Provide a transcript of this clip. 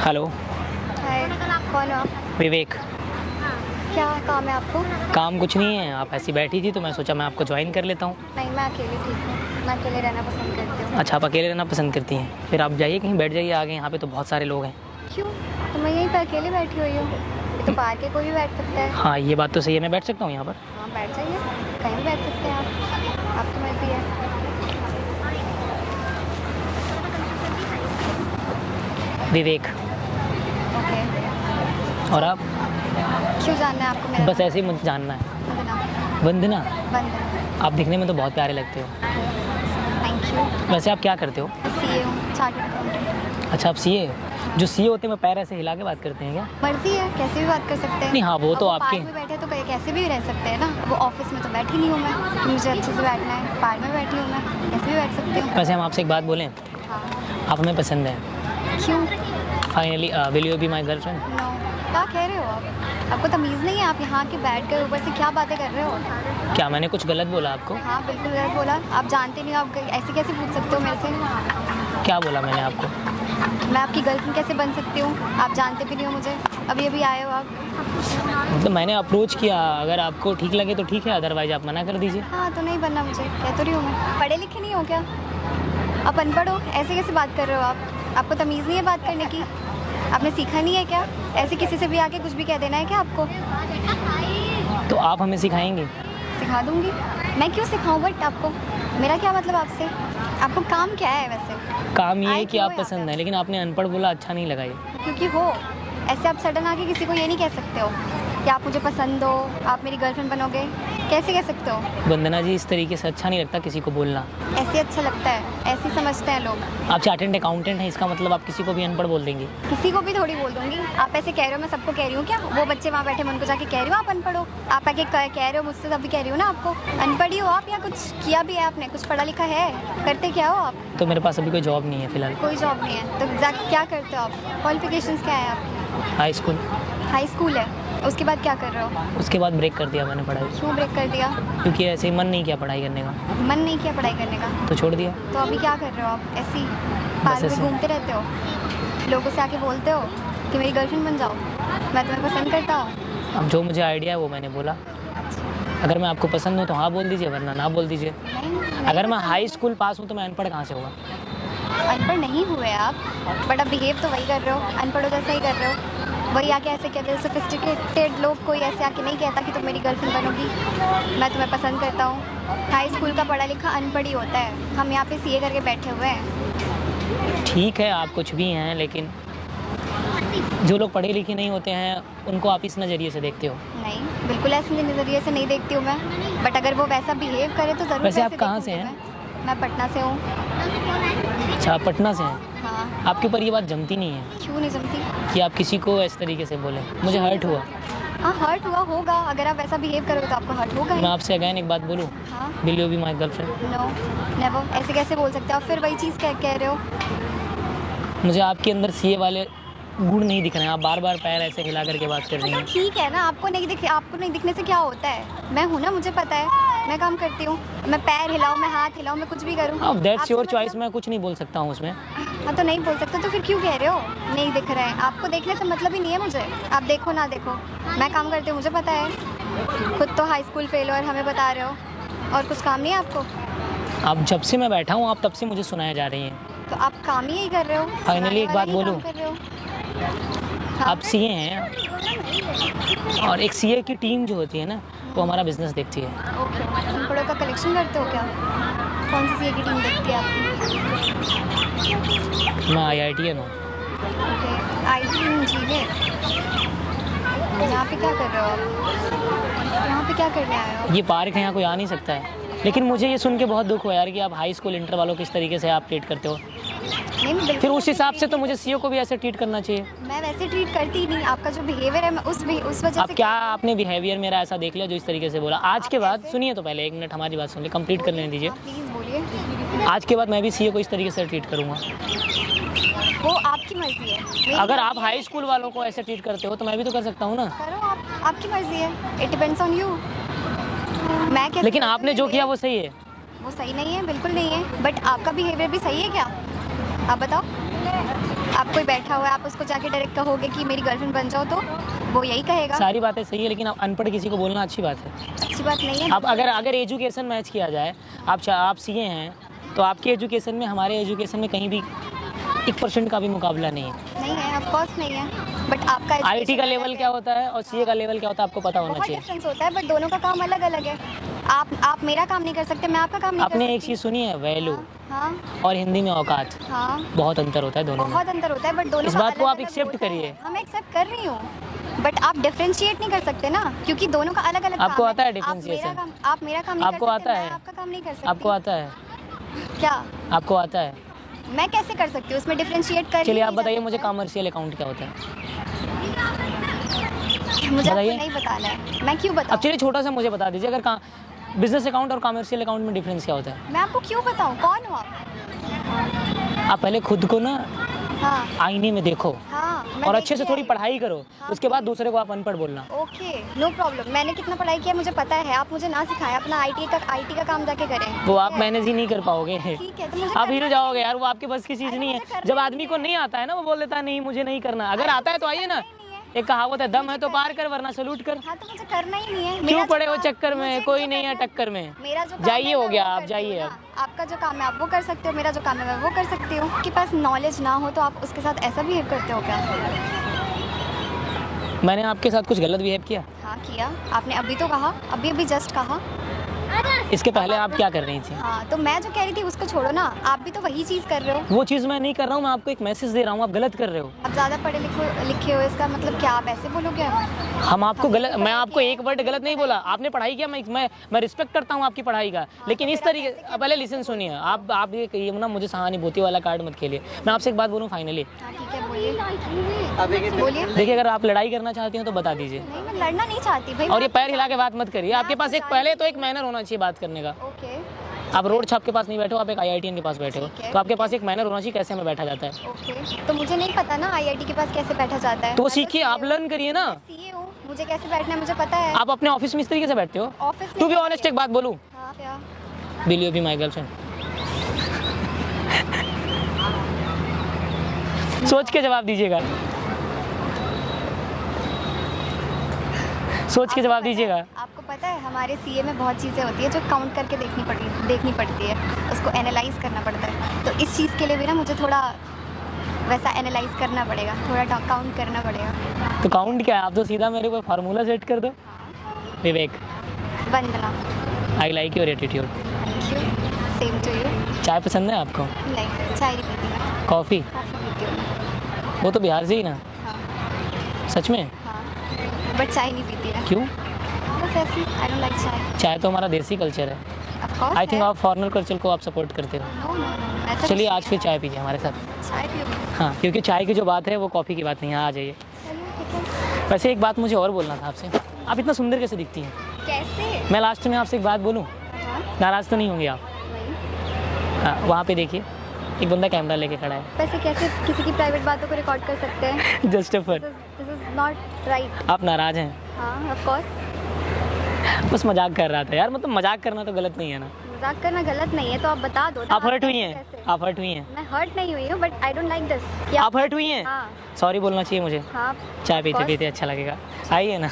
Hello. हाय, कौन हो आप? विवेक। क्या काम है आपको? काम कुछ नहीं है, आप ऐसी बैठी थी तो मैं सोचा मैं आपको ज्वाइन कर लेता हूँ। नहीं, मैं अकेली ठीक हूँ। मैं अकेले रहना पसंद करती हूँ। अच्छा, आप अकेले रहना पसंद करती हैं, फिर आप जाइए कहीं बैठ जाइए आगे, यहाँ पे तो बहुत सारे लोग हैं। क्यों? तो मैं यहीं पर अकेले बैठी हुई हूँ। ये तो पार्क है, कोई भी बैठ सकता है। हाँ, ये बात तो सही है, मैं बैठ सकता हूँ यहाँ पर। हाँ, बैठ जाइए, कहीं भी बैठ सकते हैं आप। आपकी मर्जी है। विवेक। ओके। और आप? क्यों जानना है आपको मेरा बस ऐसे ही मुझे जानना है। नाम? वंदना। वंदना। आप दिखने में तो बहुत प्यारे लगते हो। Thank you. वैसे आप क्या करते हो? सीए हूँ, चार्टर्ड अकाउंटेंट। अच्छा, आप सीए। जो सीए होते हैं वो पैर ऐसे हिला के बात करते हैं क्या? मर्जी है, कैसे भी बात कर सकते हैं। नहीं, हाँ वो तो अब आपके। पार्क में बैठे तो कैसे भी रह सकते हैं ना। वो ऑफिस में तो बैठी नहीं हूँ मैं, मुझे अच्छे से बैठना है। पार्क में बैठी हूँ मैं, कैसे भी बैठ सकती हूँ। वैसे हम आपसे एक बात बोलें, हाँ। आप हमें पसंद हैं। क्यों? Finally will you be my girlfriend? No. क्या कह रहे हो आप? आपको तमीज़ नहीं है? आप यहाँ के बैठ कर ऊपर से क्या बातें कर रहे हो? क्या मैंने कुछ गलत बोला आपको? हाँ, बिल्कुल गलत बोला। आप जानते नहीं हो, आप ऐसे कैसे पूछ सकते हो मेरे से? क्या बोला मैंने आपको? मैं आपकी गर्लफ्रेंड कैसे बन सकती हूँ? आप जानते भी नहीं हो मुझे, अभी अभी आए हो आप। मतलब मैंने अप्रोच किया, अगर आपको ठीक लगे तो ठीक है, अदरवाइज आप मना कर दीजिए। हाँ, तो नहीं बनना मुझे, कह तो रही हूँ मैं। पढ़े लिखे नहीं हो क्या? आप अनपढ़ हो, ऐसे कैसे बात कर रहे हो आप? आपको तमीज़ नहीं है बात करने की? आपने सीखा नहीं है क्या? ऐसे किसी से भी आके कुछ भी कह देना है क्या आपको? तो आप हमें सिखाएंगे? सिखा दूंगी। मैं क्यों सिखाऊं बट आपको? मेरा क्या मतलब आपसे? आपको काम क्या है वैसे? काम ये है आए कि क्यों आप यहाँ पसंद पे? है, लेकिन आपने अनपढ़ बोला, अच्छा नहीं लगा ये। क्योंकि हो। ऐसे आप सडन आके किसी को ये नहीं कह सकते हो कि आप मुझे पसंद हो, आप मेरी गर्लफ्रेंड बनोगे। कैसे कह सकते हो? वंदना जी, इस तरीके से अच्छा नहीं लगता किसी को बोलना। ऐसे अच्छा लगता है, ऐसे ही समझते हैं लोग। आप चार्टर्ड अकाउंटेंट हैं, इसका मतलब आप किसी को भी अनपढ़ बोल देंगे? किसी को भी थोड़ी बोल दूंगी। आप ऐसे कह रहे हो, मैं सबको कह रही हूँ क्या? वो बच्चे वहाँ बैठे, मैं उनको जाके कह रही हूँ आप अनपढ़ हो। आप आके कह रहे हो मुझसे, तब भी कह रही हो ना आपको। अनपढ़ ही हो आप, या कुछ किया भी है आपने? कुछ पढ़ा लिखा है? करते क्या हो आप? तो मेरे पास अभी कोई जॉब नहीं है फिलहाल। कोई जॉब नहीं है तो एग्जैक्ट क्या करते हो आप? क्वालिफिकेशंस क्या है आपकी? High school. हाई स्कूल है, उसके बाद क्या कर रहे हो? उसके बाद ब्रेक कर दिया मैंने पढ़ाई, क्यों ब्रेक कर दिया? क्योंकि ऐसे ही मन नहीं किया पढ़ाई करने का, मन नहीं किया पढ़ाई करने का? तो छोड़ दिया। तो अभी क्या कर रहे हो आप? ऐसे ही पार्क ऐसे। में घूमते रहते हो, लोगों से आके बोलते हो कि मेरी गर्लफ्रेंड बन जाओ, मैं तुम्हें पसंद करता हूँ। अब जो मुझे आइडिया है वो मैंने बोला। अगर मैं आपको पसंद हूँ तो हाँ बोल दीजिए, वरना ना बोल दीजिए। नहीं, अगर मैं हाई स्कूल पास हूँ तो मैं अनपढ़ कहाँ से होगा? अनपढ़ नहीं हुए आप, बट अब बिहेव तो वही कर रहे हो, अनपढ़ों जैसा ही कर रहे हो। वही आके ऐसे कहते हैं, सोफिस्टिकेटेड लोग कोई ऐसे आके नहीं कहता कि तुम मेरी गर्लफ्रेंड बनोगी, मैं तुम्हें पसंद करता हूँ। हाई स्कूल का पढ़ा लिखा अनपढ़ ही होता है। हम यहाँ पे सीए करके बैठे हुए हैं। ठीक है, आप कुछ भी हैं, लेकिन जो लोग पढ़े लिखे नहीं होते हैं उनको आप इस नज़रिए से देखते हो? नहीं, बिल्कुल ऐसे नज़रिए से नहीं देखती हूँ मैं, बट अगर वो वैसा बिहेव करे तो ज़रूर। वैसे आप कहाँ से हैं? मैं पटना से हूँ। अच्छा, आप पटना से हैं। हाँ। आपके ऊपर ये बात जमती नहीं है क्यों नहीं जमती? कि आप किसी को इस तरीके से बोलें? मुझे हर्ट हुआ। हाँ, हर्ट हुआ होगा। अगर आप वैसा बिहेव करोगे तो आपको हर्ट होगा ही। मैं आपसे अगैन एक बात बोलूँ, हाँ। Will you be my girlfriend? No, never. ऐसे कैसे बोल सकते हो आप? फिर वही चीज़ कह रहे हो। मुझे आपके अंदर सीए वाले गुण नहीं दिख रहे हैं, आप बार बार पैर ऐसे हिला करके बात कर रही हैं। ठीक है ना, आपको नहीं दिखने से क्या होता है? मैं हूँ ना, मुझे पता है, मैं काम करती हूँ। मैं पैर हिलाऊँ, मैं हाथ हिलाऊँ, मैं कुछ भी करूँ। अब दैट्स योर चॉइस, मतलब? मैं कुछ नहीं बोल सकता हूँ उसमें। हाँ, तो नहीं बोल सकते तो फिर क्यों कह रहे हो नहीं दिख रहा है? आपको देखने से मतलब ही नहीं है मुझे। आप देखो ना देखो, मैं काम करती हूँ, मुझे पता है। खुद तो हाई स्कूल फेल हो और हमें बता रहे हो, और कुछ काम नहीं है आपको? अब जब से मैं बैठा हूँ आप तब से मुझे सुनाया जा रही हैं। तो आप काम ही यही कर रहे हो। फाइनली एक बात बोलूं, आप सीए हैं और एक सीए की टीम जो होती है ना, वो हमारा बिजनेस देखती है। ओके, अनपढ़ों का कलेक्शन करते हो क्या? कौन सी सीए की टीम देखती है आपकी? मैं IITian हूँ। Okay, IT engineer. यहाँ पे क्या कर रहे हो आप? यहाँ पे क्या करने आए हो? ये पार्क है, यहाँ कोई आ नहीं सकता है, लेकिन मुझे ये सुन के बहुत दुख हुआ यार कि आप हाई स्कूल इंटर वालों को इस तरीके से आप ट्रीट करते हो। नहीं, बिल्कुल फिर उस ऐसे हिसाब से treat तो मुझे सीए को भी ऐसे ट्रीट करना चाहिए। मैं वैसे ट्रीट करती ही नहीं। आपका जो बिहेवियर है, मैं उस वजह अब से। क्या आपने बिहेवियर मेरा ऐसा देख लिया जो इस तरीके से बोला? आज के बाद सुनिए, तो पहले 1 मिनट हमारी बात सुन ली, कंप्लीट कर लेने दीजिए। प्लीज़ बोलिए। आज के बाद मैं भी सीए को इस तरीके से ट्रीट करूँगा। वो आपकी मर्जी है। मेरी अगर आप मर्जी हाई है। स्कूल वालों को ऐसे ट्रीट करते हो तो मैं भी तो कर सकता हूँ ना। करो आप, आपकी मर्जी है। It depends on you. मैं कैसे? लेकिन आपने जो किया वो सही है। वो सही नहीं है, बिल्कुल नहीं है। बट आपका बिहेवियर भी सही है क्या? आप बताओ। आप कोई बैठा हुआ है, आप उसको जाके डायरेक्ट कहोगे कि मेरी गर्लफ्रेंड बन जाओ, तो वो यही कहेगा। सारी बातें सही है, लेकिन आप अनपढ़ किसी को बोलना अच्छी बात है। अच्छी बात नहीं है। आप अगर एजुकेशन मैच किया जाए, आप सीए हैं तो आपके एजुकेशन में हमारे एजुकेशन में कहीं भी 1% का भी मुकाबला नहीं है। नहीं है, ऑफ कोर्स नहीं है, बट आपका आईटी का लेवल क्या होता है और सीए का लेवल क्या होता है आपको पता होना बहुत चाहिए। डिफरेंस होता है, बट दोनों का काम अलग अलग है। आप मेरा काम नहीं कर सकते, मैं आपका काम नहीं कर आपने सकती। एक चीज़ सुनी है, वैल्यू हाँ और हिंदी में औकात, हाँ, बहुत अंतर होता है दोनों में। बहुत अंतर होता है, बट दोनों इस का बात को आप अलग-अलग एक्सेप्ट होता है। करिए। हाँ, मैं एक्सेप्ट कर रही हूँ, बट आप डिफरेंशिएट नहीं कर सकते ना, क्योंकि दोनों का अलग अलग आपको काम आता है आप मेरा differentiation? काम आप मेरा काम नहीं आपको कर सकते, आता मैं है? आपका काम नहीं कर सकती। आपको आता है? क्या आपको आता है? मैं कैसे कर सकती हूँ उसमें डिफरेंशिएट कर? चलिए आप बताइए मुझे, कॉमर्शियल अकाउंट क्या होता है? मुझे आपको बताइए। नहीं बताना है, मैं क्यों अब बताऊँ? चलिए छोटा सा मुझे बता दीजिए, अगर बिजनेस अकाउंट और कॉमर्शियल अकाउंट में डिफरेंस क्या होता है? मैं आपको क्यों बताऊँ? कौन हो आप? आप पहले खुद को ना हाँ आईने में देखो हाँ, मैं और अच्छे से देखती थोड़ी आई। पढ़ाई करो, हाँ। उसके बाद दूसरे को आप अनपढ़ बोलना। Okay, no problem. मैंने कितना पढ़ाई किया मुझे पता है, आप मुझे ना सिखाएं, अपना आईटी का काम जाके करें। वो आप ठीक है? मैनेज ही नहीं कर पाओगे। ठीक है, तो मुझे आप करना हीरो जाओगे यार, वो आपके बस की चीज़ अरे नहीं है। मुझे करना जब ही आदमी को नहीं नहीं आता है ना, वो बोल देता है नहीं मुझे नहीं करना। अगर आता है तो आइए ना, नहीं है। एक कहावत है, दम है तो पार कर वरना सलूट कर। हाँ, तो मुझे करना ही नहीं है। मेरा क्यों जो पड़े हो काम- चक्कर में, मुझे कोई जो नहीं है करना टक्कर में। मेरा जो काम जाइए है, हो मैं गया, वो आप करती हूँ जाइए ना। अब। आपका जो काम है आप वो कर सकते हो, मेरा जो काम है मैं वो कर सकती हूँ। आपके पास नॉलेज ना हो तो आप उसके साथ ऐसा बिहेव करते हो क्या? मैंने आपके साथ कुछ गलत बिहेव किया? हाँ किया, आपने अभी तो कहा, अभी जस्ट कहा। इसके पहले आप क्या कर रही थी? हाँ, तो मैं जो कह रही थी उसको छोड़ो ना, आप भी तो वही चीज़ कर रहे हो। वो चीज़ मैं नहीं कर रहा हूँ, मैं आपको एक मैसेज दे रहा हूँ, आप गलत कर रहे हो। आप ज़्यादा पढ़े लिखे हो, इसका मतलब क्या आप ऐसे बोलोगे? हम आपको गलत, मैं आपको एक वर्ड गलत नहीं बोला। आपने पढ़ाई किया, मैं रिस्पेक्ट करता हूँ आपकी पढ़ाई का, लेकिन इस तरीके, पहले लिसन सुनिए। आप ये कहिए ना मुझे सहानुभूति वाला कार्ड मत खेलिए। मैं आपसे एक बात बोलूँ फाइनली, हाँ ठीक है, बोलिए बोलिए। देखिए अगर आप लड़ाई करना चाहती हैं तो बता दीजिए, नहीं, मैं लड़ना नहीं चाहती भाई। और ये पैर हिला के बात मत करिए। आपके पास एक पहले तो एक मैनर होना चाहिए बात करने का। ओके आप रोड छाप के पास नहीं बैठे हो, आप एक आईआईटीएन के पास बैठे हो, ठीक है। तो आपके पास एक मैनर होना चाहिए कैसे हमें बैठा जाता है। ओके, तो मुझे नहीं पता ना आईआईटी के पास कैसे बैठा जाता है। तो वो मैं सीखिए, आप लर्न करिए ना। सीए हूँ, मुझे कैसे बैठना है मुझे पता है। आप अपने ऑफिस में इस तरीके से बैठते हो? ऑफिस टू में बी ऑनेस्ट एक बात बोलूं, हाँ क्या? Will you be my girlfriend? सोच के जवाब दीजिएगा, सोच के जवाब दीजिएगा। आपको पता है हमारे सीए में बहुत चीज़ें होती है जो काउंट करके देखनी पड़ती है, उसको एनालाइज करना पड़ता है। तो इस चीज़ के लिए भी ना मुझे थोड़ा वैसा एनालाइज करना पड़ेगा, थोड़ा काउंट करना पड़ेगा। तो काउंट क्या है? आप तो सीधा मेरे को फार्मूला सेट कर दो। Vivek, Vandana, I like your attitude. Thank you, same to you. चाय पसंद है आपको? नहीं, चाय नहीं पीती मैं, कॉफ़ी? कॉफ़ी पीती हूँ मैं। वो तो बिहार से ही ना? हाँ सच में? हाँ, बट चाय नहीं पीती मैं। क्यों? बस ऐसे ही, आई डोंट लाइक चाय। चाय तो हमारा देसी कल्चर है। ऑफ कोर्स आई थिंक आप फॉरेनर कल्चर को आप सपोर्ट करते हो। नो नो नो, ऐसा चलिए कुछ आज फिर चाय पीजिए हमारे साथ। नहीं है। चाय पियो। हाँ, क्योंकि चाय की जो बात है वो कॉफ़ी की बात नहीं है। आ जाइए। चलिए ठीक है। वैसे एक बात मुझे और बोलना था आपसे, आप इतना सुंदर कैसे दिखती हैं? कैसे? मैं लास्ट में आपसे एक बात बोलूँ, हाँ नाराज़ तो नहीं होंगे आप? नहीं। हाँ, वहाँ पे देखिए एक बंदा कैमरा लेके खड़ा है। वैसे कैसे किसी की प्राइवेट बातों को रिकॉर्ड कर सकते हैं? Just for. This is not right. आप नाराज़ हैं? हाँ ऑफ कोर्स। बस मजाक कर रहा था यार, मतलब मजाक करना तो गलत नहीं है ना। मजाक करना गलत नहीं है, तो आप बता दो ना। आप हर्ट हुई कैसे- हैं? कैसे? आप हर्ट हुई हैं? मैं हर्ट नहीं हुई हूँ, but I don't like this. आप हर्ट हुई हैं? हाँ सॉरी बोलना चाहिए मुझे। हाँ चाय पीते course. पीते अच्छा लगेगा। आइए ना।